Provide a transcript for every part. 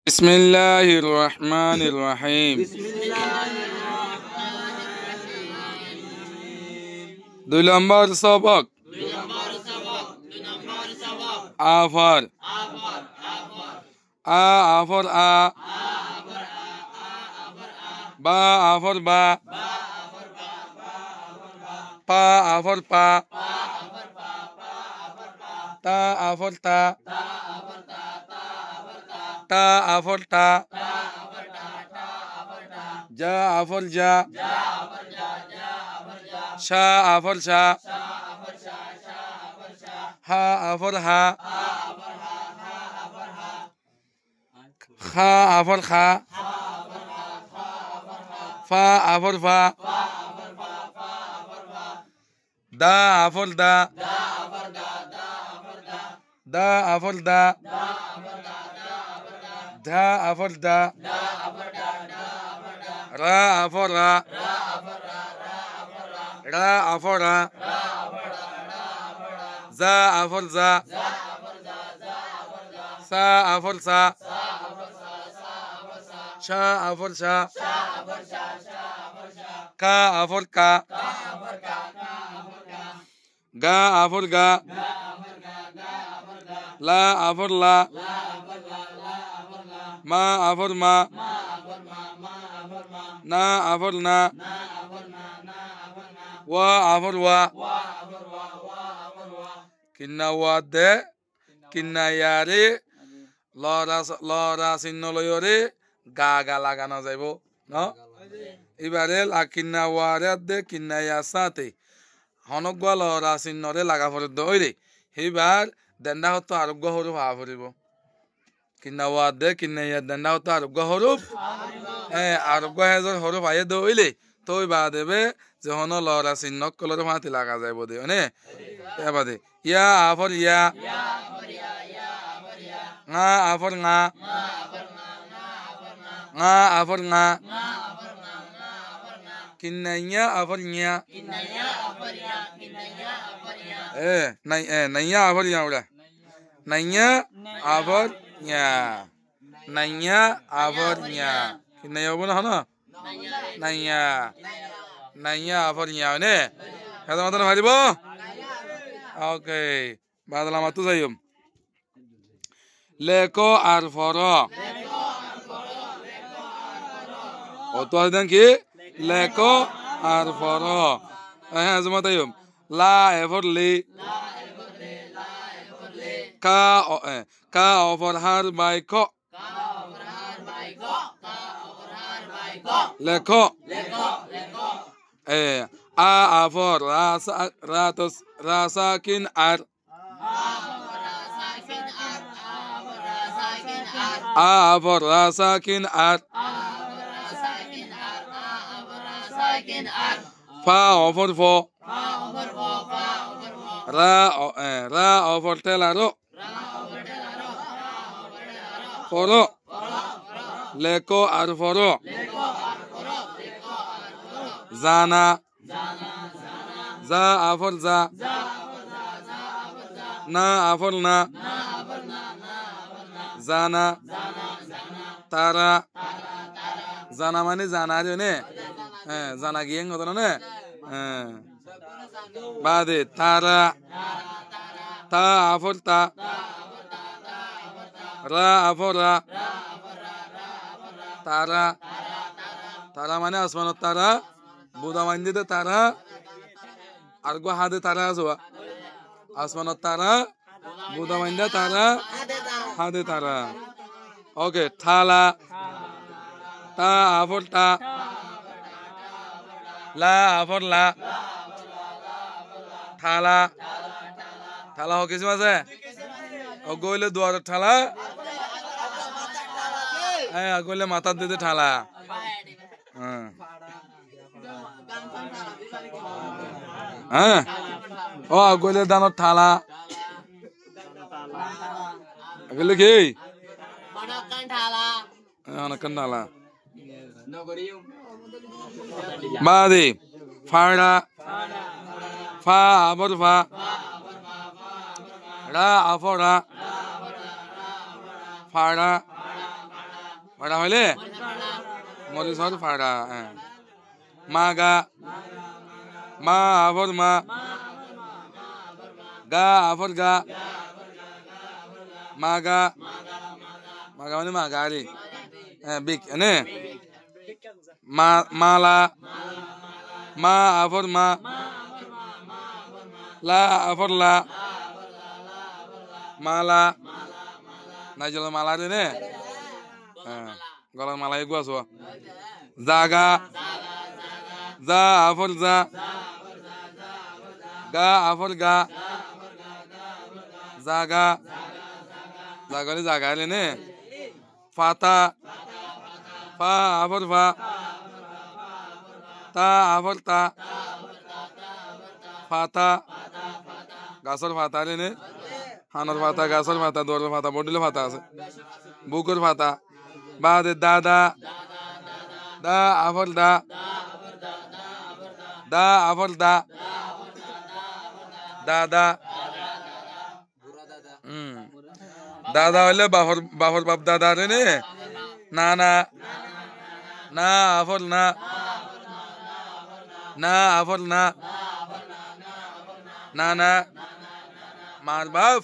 বিসমিল্লাহির রহমানির রহিম। দুই নম্বর সবক আফর আফর বা আফর বা পা আফর পা তা আফর তা টা আফর টা জা আফর জা শা আফর শা হা আফর হা খা আফর খা ফা আফর ফা দা আফর দা দা আফর দা ধা আফর দা রা আফর রা রা আফর রা জা আফর জা সা আফর সা শা আফর শা কা আফর কা গা আফর গা লা আফর লা মা আফর মা না আফর না ওয়া আফর ওয়া কিন্না ওয়া দে কিন্না ইয়ারে লরা চিহ্ন লয়রে গা গা লাগানো যাইব ন এবারে কিন্না ওয়ারে দে কিন্না ইয়া সাথে হনগুয়া লরা চিহ্নরে লাগা পড়ে দইরে সেইবার দেন্দা হতো আরোগ্য হরুপ হা পড়িব কিন্না ওয়া দে কিন্না ইয়া দেন্দা হতো আরোগ্য হরুপ আরোগ্য হেজর হরুপ আয়ে দইলে তই বা দেবে যে হন লরা চিহ্ন কলর মাতি লাগা যাইব দে নে এবারে ইয়া আফর ইয়া nga afor nga nga afor nga kinanya afor nya nanya afor nya udah nanya afor nya nanya afor nya kinanya apa nah nanya nanya afor nya ne kata mata hari bo oke badala matu sayum লেকো আর ফর অত আছেন কি লেকো আর for হ্যাঁ জমা তাই লা এফর লি কা কা অফর হার বাইক লেখো আ আফর রাতস রাসাকিন আর আফর রাসাকিন আর ফা অফর ফ রা অফর টেলারো ফর লেকো আর ফর জানা যা আফর যা না আফর না জানা তারা জানা মানে জানা রে হ্যাঁ জানা গিয়ে কত না হ্যাঁ বাদে তারা তা আফর তা রা আফর রা তারা তারা মানে আসমান তারা বুদা মাইন্দিতে তারা আর গো হাতে তারা আসবা আসমান তারা বুদা মাইন্দা তারা হাতে তারা ওকে থালা তা আফর তা লা আফর লা থালা থালা হ কিছু আছে ও গইলে দুয়ার ঠালা হ্যাঁ গইলে মাথার দিতে ঠালা হ্যাঁ ও গইলে দানত ঠালা গইলে কি অনেকক্ষণ ঠালা বাদে ফাড়া ফা আবর ফা রা আফরা ফাড়া ফাড়া হইলে মরিচ হর ফাড়া মাগা মা আফর মা গা আফর গা মাগা মাগা মানে মাগারি বিক এনে মালা মা আফর মা লা আফর লা মালা নাই জল মালা রে নে গলার মালা এগু আছো জাগা যা আফর যা গা আফর গা জাগা জাগলে জাগা রে নে ফাতা ফা আফর ফা তা আফর তা ফাতা গাছর ফাতা রে নে হানর ফাতা গাছর ফাতা দোরের ফাতা বডিলে ফাতা আছে বুকুর ফাতা বাদে দাদা দা আফর দা দা আফর দা দাদা দাদা হইলে বাফর বাফর বাপ দাদা রে নে না না না আফর না না আফর না না না মার বাপ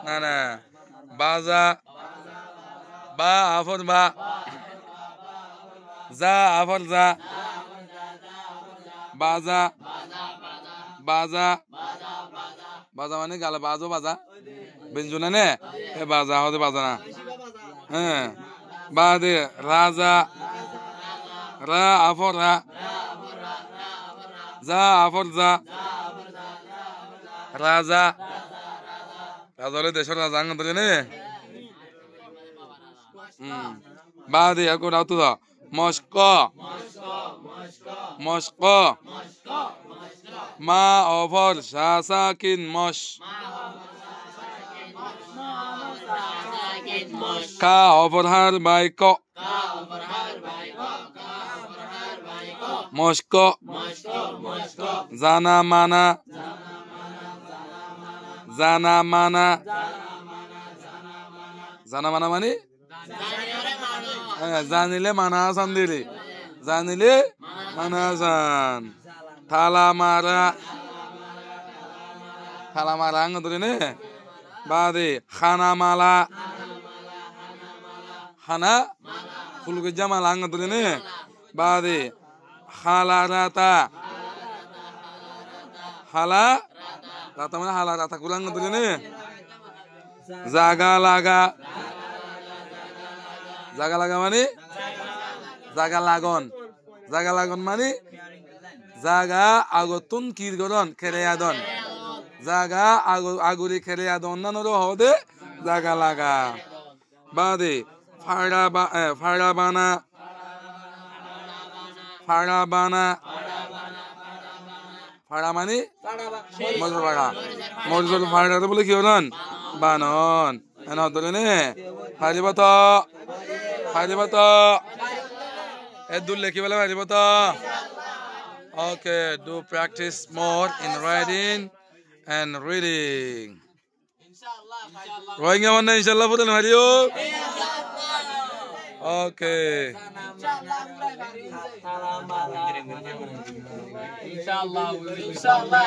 না না বাজা বা আফর বা যা আফর যা বাজা বাজা বাজা মানে গালে বাজো বাজা বেঞ্জুনা নে এ বাজা হতে বাজা না হ্যাঁ বাদে রাজা রা আফর রা যা আফর যা রাজা রাজা হলে দেশের রাজা আঙ্গ ধরে নে বাদে এখন রাত মস্ক মস্ক মা অফর সাকিন মস কা অফর হার বাইক মস্ক জানা মানা জানা মানা জানা মানা মানে জানিলে মানা আসান দিলি জানিলে মানা আসান থালা মারা আঙ্গ ধরে নে বাদে খানা মালা খানা ফুলকে জামালা আঙ্গ ধরে নে বাদে খালা রাতা হালা রাতা মানে হালা রাতা কুলাঙ্গ ধরে নে জাগা লাগা জাগা লাগা মানে জাগা লাগন মানে জাগা আগতুন কিরগরন খেরেয়াদন জাগা আগুরি খেরেয়াদন নানর হদে জাগা লাগা বাদে ফাড়া বানা ফাড়া মানে মজুর ফাড়া মজুর ফাড়া বলে কি হলেন বানন এন ধরে নে ফাড়িব তো এ দুললে কি বলে ফাড়িব তো Okay, do practice more in writing and reading. Inshallah. Inshallah. Okay. Inshallah.